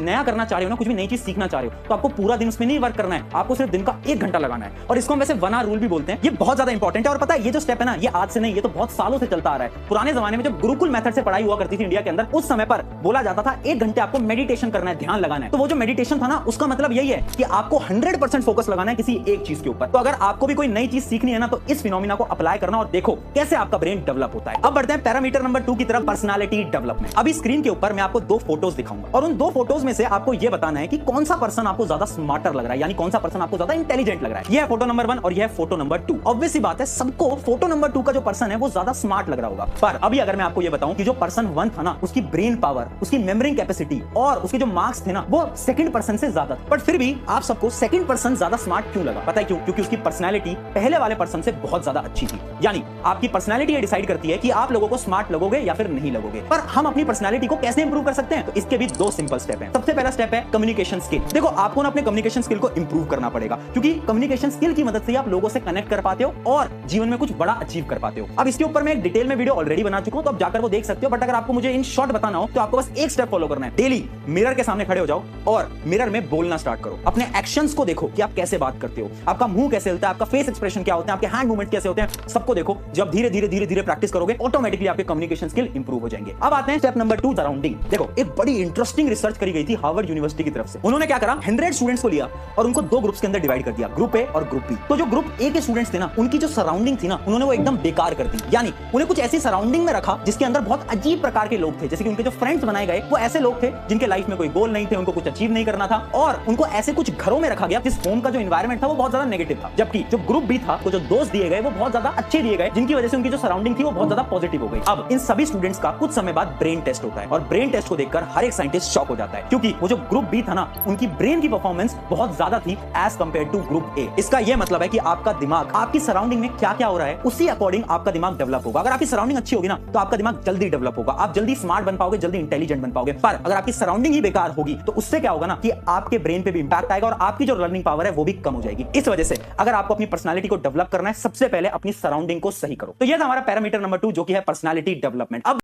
नया करना चाह रहे हो ना, कुछ भी नई चीज सीखना चाह रहे हो, तो आपको पूरा दिन उसमें नहीं वर्क करना है, आपको सिर्फ दिन का 1 घंटा लगाना है। और इसको हम वैसे 1 आवर रूल भी बोलते हैं। ये बहुत ज्यादा इंपॉर्टेंट है। और पता है ये जो स्टेप है ना, ये आज से नहीं, ये तो बहुत सालों से चलता आ रहा है। पुराने जमाने में जब गुरुकुल मेथड से पढ़ाई हुआ करती थी इंडिया के अंदर, उस समय पर बोला जाता था 1 घंटे आपको मेडिटेशन करना है, ध्यान लगाना है। तो वो जो मेडिटेशन था ना, उसका मतलब यही है कि आपको 100% फोकस लगाना है किसी एक चीज के ऊपर। तो अगर आपको भी कोई नई चीज सीखनी है ना, तो इस फिनोमिना को अप्लाई करना और देखो कैसे आपका ब्रेन डेवलप होता है। अब बढ़ते हैं पैरामीटर नंबर 2 की तरफ, पर्सनालिटी डेवलपमेंट। अभी स्क्रीन के ऊपर मैं आपको 2 फोटोज दिखाऊंगा और उन 2 फोटोज में से आपको यह बताना है कि कौन सा पर्सन आपको ज्यादा स्मार्टर लग रहा है, यानी कौन सा पर्सन आपको ज्यादा इंटेलिजेंट लग रहा है। यह है फोटो नंबर 1 और यह है फोटो नंबर 2। ऑब्वियस सी बात है, सबको फोटो नंबर 2 का जो पर्सन है वो ज्यादा स्मार्ट लग रहा होगा। पर अभी अगर मैं आपको यह बताऊं कि जो पर्सन 1 था ना, उसकी ब्रेन पावर, उसकी मेमोरी कैपेसिटी और उसके जो मार्क्स थे ना, वो सेकंड पर्सन से ज्यादा, बट फिर भी आप सबको सेकंड पर्सन ज्यादा स्मार्ट क्यों लगा? पता है क्यों? क्योंकि उसकी पर्सनैलिटी पहले वाले पर्सन से बहुत ज्यादा अच्छी थी। यानी आपकी पर्सनैलिटी ये डिसाइड करती है कि आप लोगों को स्मार्ट लगोगे या फिर नहीं लगोगे। पर हम अपनी पर्सनैलिटी को कैसे इंप्रूव कर सकते हैं? तो इसके भी 2 सिंपल स्टेप हैं। सबसे पहला स्टेप है कम्युनिकेशन स्किल। देखो, आपको ना अपने कम्युनिकेशन स्किल को इंप्रूव करना पड़ेगा, क्योंकि कम्युनिकेशन स्किल की मदद से आप लोगों से कनेक्ट कर पाते हो और जीवन में कुछ बड़ा अचीव कर पाते हो। अब इसके ऊपर मैं एक डिटेल में वीडियो ऑलरेडी बना चुका हूं, तो आप जाकर वो देख सकते हो। बट अगर आपको मुझे इन शॉर्ट बताना हो तो आपको बस एक स्टेप फॉलो करना है। डेली मिरर के सामने खड़े हो जाओ और मिरर में बोलना स्टार्ट करो। अपने एक्शंस को देखो कि आप कैसे बात करते हो, आपका मुंह कैसे हिलता है, आपका फेस एक्सप्रेशन क्या होते हैं, आपके हैंड मूवमेंट कैसे होते हैं, सबको देखो। जब धीरे धीरे प्रैक्टिस करोगे, ऑटोमेटिकली आपके कम्युनिकेशन स्किल इंप्रूव हो जाएंगे। अब आते हैं स्टेप नंबर 2, सराउंडिंग। देखो, एक बड़ी इंटरेस्टिंग रिसर्च करी गई थी हार्वर्ड यूनिवर्सिटी की तरफ से। उन्होंने क्या करा, 100 स्टूडेंट्स को लिया और उनको 2 ग्रुप्स के अंदर डिवाइड कर दिया, ग्रुप ए और ग्रुप बी। तो जो ग्रुप ए के स्टूडेंट्स थे ना, उनकी जो सराउंडिंग थी ना, उन्होंने वो एकदम बेकार कर दी। यानी उन्हें कुछ ऐसी सराउंडिंग में रखा जिसके अंदर बहुत अजीब प्रकार के लोग थे। जैसे कि उनके जो फ्रेंड्स बनाए गए वो ऐसे लोग थे जिनके लाइफ में कोई गोल नहीं थे, उनको कुछ अचीव नहीं करना था, और उनको ऐसे कुछ घरों में रखा गया जिस होम का जो एनवायरनमेंट था वो बहुत ज्यादा नेगेटिव था। जबकि जो ग्रुप बी था, तो जो दोस्त दिए गए वो बहुत ज्यादा अच्छे दिए गए, जिनकी वजह से उनकी जो सराउंडिंग थी वो बहुत ज्यादा पॉजिटिव हो गई। अब इन सभी स्टूडेंट्स का कुछ समय बाद ब्रेन टेस्ट होता है और ब्रेन टेस्ट को देखकर हर एक साइंटिस्ट शॉक हो जाता है, क्योंकि वो जो ग्रुप बी था ना, उनकी ब्रेन की परफॉर्मेंस बहुत ज्यादा थी as compared to group A. इसका यह मतलब है कि आपका दिमाग, आपकी सराउंडिंग में क्या क्या हो रहा है, उसी अकॉर्डिंग आपका दिमाग डेवलप होगा। अगर आपकी सराउंडिंग अच्छी होगी ना, तो आपका दिमाग जल्दी डेवलप होगा, आप जल्दी स्मार्ट बन पाओगे, जल्दी इंटेलिजेंट बन पाओगे। पर अगर आपकी सराउंडिंग ही बेकार होगी, तो उससे क्या होगा ना कि आपके ब्रेन पे भी इंपैक्ट आएगा और आपकी जो लर्निंग पावर है वो भी कम हो जाएगी। इस वजह से अगर आपको अपनी पर्सनालिटी को डेवलप करना है, सबसे पहले अपनी सराउंडिंग को सही करो। तो यह था हमारा पैरामीटर नंबर 2, जो कि है पर्सनालिटी डेवलपमेंट। अब